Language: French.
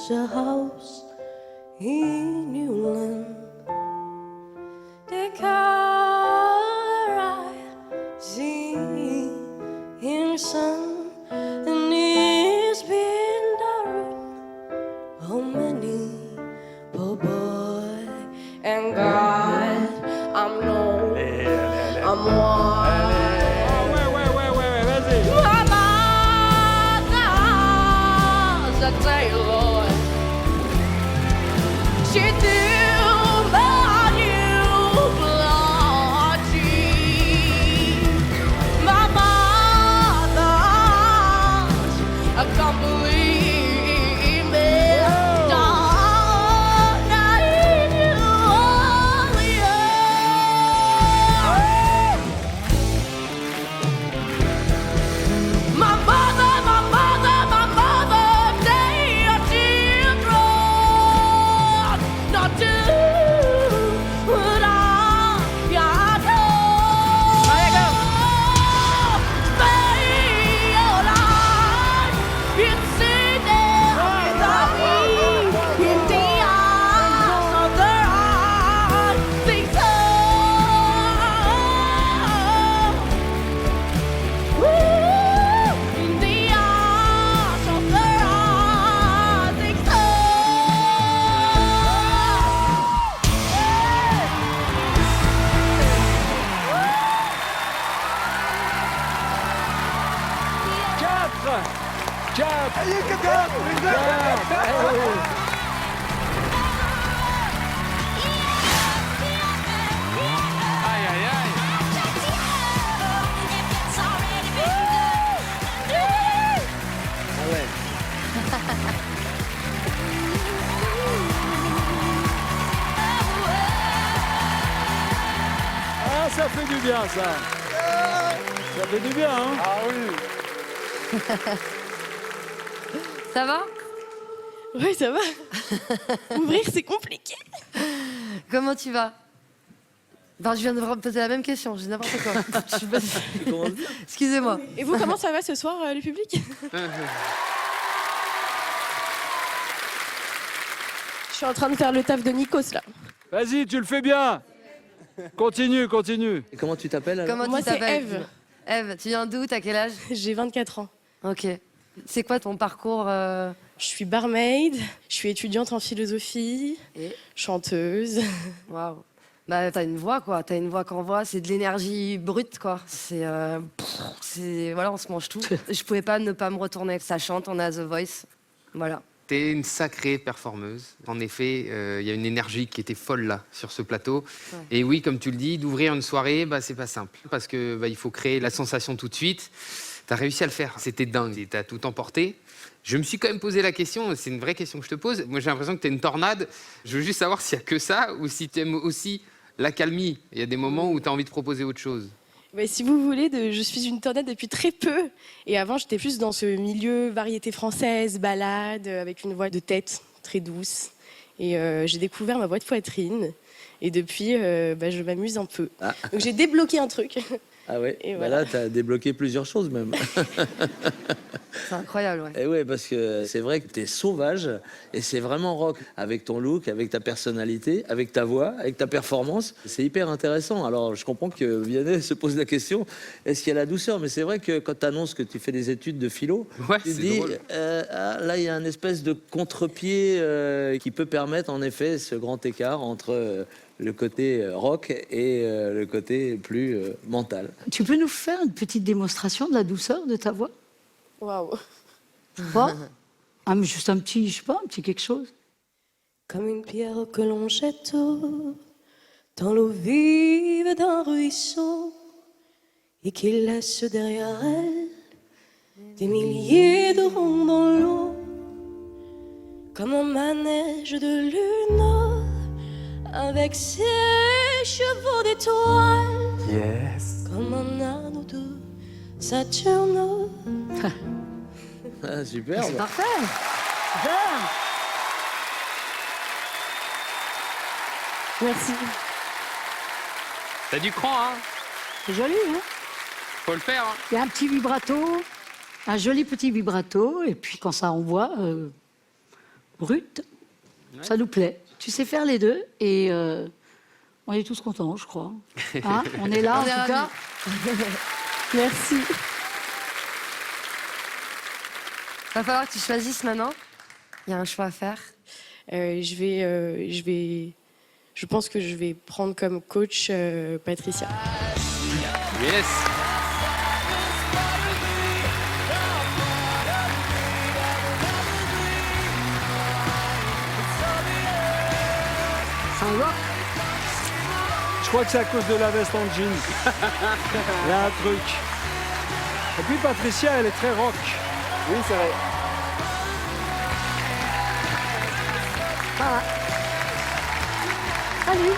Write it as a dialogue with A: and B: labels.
A: There's a house in Newland. The car rising in sun, and it's been dark. How many, poor boy and God, I'm no, I'm one.
B: Ouais, vas-y.
A: Mama's a tailor. She do my new bloody. My mother's a complete mess. Don't I you only my mother, they are children, not do what I know. Stay your life in sin without me, in the eyes of their eyes, think so. In the eyes of their eyes, think so.
B: Quatre. Aïe, aïe, aïe. Ah, ça fait du bien, ça. Ça fait du bien, hein. Ah oui.
C: Ça va?
A: Oui, ça va. Ouvrir, c'est compliqué.
C: Comment tu vas? Enfin, je viens de me poser la même question, j'ai n'importe quoi. Je suis pas... Excusez-moi.
A: Et vous, comment ça va ce soir, le public? Je suis en train de faire le taf de Nikos, là.
B: Vas-y, tu le fais bien. Continue, continue.
D: Et comment tu t'appelles alors?
C: Comment
A: Moi,
C: tu
A: c'est
C: t'appelles?
A: Ève.
C: Ève, tu viens d'où? T'as quel âge?
A: J'ai 24 ans.
C: Ok. C'est quoi ton parcours
A: Je suis barmaid, je suis étudiante en philosophie,
C: Et
A: chanteuse.
C: waouh. Bah, t'as une voix, quoi. T'as une voix qu'on voit, c'est de l'énergie brute, quoi. Voilà, on se mange tout. Je pouvais pas ne pas me retourner. Ça chante, on a The Voice. Voilà.
E: T'es une sacrée performeuse. En effet, il y a une énergie qui était folle là, sur ce plateau.
C: Ouais.
E: Et oui, comme tu le dis, d'ouvrir une soirée, bah, c'est pas simple. Parce que il faut créer la sensation tout de suite. T'as réussi à le faire. C'était dingue. T'as tout emporté. Je me suis quand même posé la question, c'est une vraie question que je te pose. Moi, j'ai l'impression que t'es une tornade. Je veux juste savoir s'il y a que ça ou si t'aimes aussi l'accalmie. Il y a des moments où t'as envie de proposer autre chose.
A: Mais si vous voulez, je suis une tornade depuis très peu. Et avant, j'étais plus dans ce milieu variété française, balade, avec une voix de tête très douce. Et j'ai découvert ma voix de poitrine. Et depuis, je m'amuse un peu.
D: Ah.
A: Donc j'ai débloqué un truc.
D: Ah ouais,
A: Et
D: bah
A: voilà.
D: là, tu as débloqué plusieurs choses même.
C: C'est incroyable, ouais.
D: Et ouais, parce que c'est vrai que tu es sauvage et c'est vraiment rock. Avec ton look, avec ta personnalité, avec ta voix, avec ta performance. C'est hyper intéressant. Alors, je comprends que Vianney se pose la question, est-ce qu'il y a la douceur? Mais c'est vrai que quand tu annonces que tu fais des études de philo,
E: Ouais,
D: tu te
E: c'est
D: dis,
E: drôle.
D: là, il y a un espèce de contre-pied qui peut permettre en effet ce grand écart entre... le côté rock et le côté plus mental.
F: Tu peux nous faire une petite démonstration de la douceur de ta voix?
A: Waouh.
F: Pas ah, mais juste un petit, je sais pas, un petit quelque chose.
A: Comme une pierre que l'on jette dans l'eau vive d'un ruisseau et qui laisse derrière elle des milliers de ronds dans l'eau. Comme un manège de lune avec ses chevaux d'étoiles.
B: Yes.
A: Comme un anneau de Saturne.
D: Ah, superbe.
F: C'est parfait. Super.
A: Merci.
E: T'as du cran, hein?
F: C'est joli, hein?
E: Faut le faire, hein?
F: Il y a un petit vibrato, un joli petit vibrato, et puis quand ça envoie, brute. Ça nous plaît. Tu sais faire les deux et on est tous contents, je crois. Hein, on est là, en
C: On est
F: tout cas.
A: Merci.
C: Va falloir que tu choisisses maintenant. Il y a un choix à faire.
A: Je pense que je vais prendre comme coach Patricia.
E: Yes.
F: C'est un rock.
B: Je crois que c'est à cause de la veste en jean. Il y a un truc. Et puis Patricia, elle est très rock.
G: Oui, c'est vrai.
F: Salut.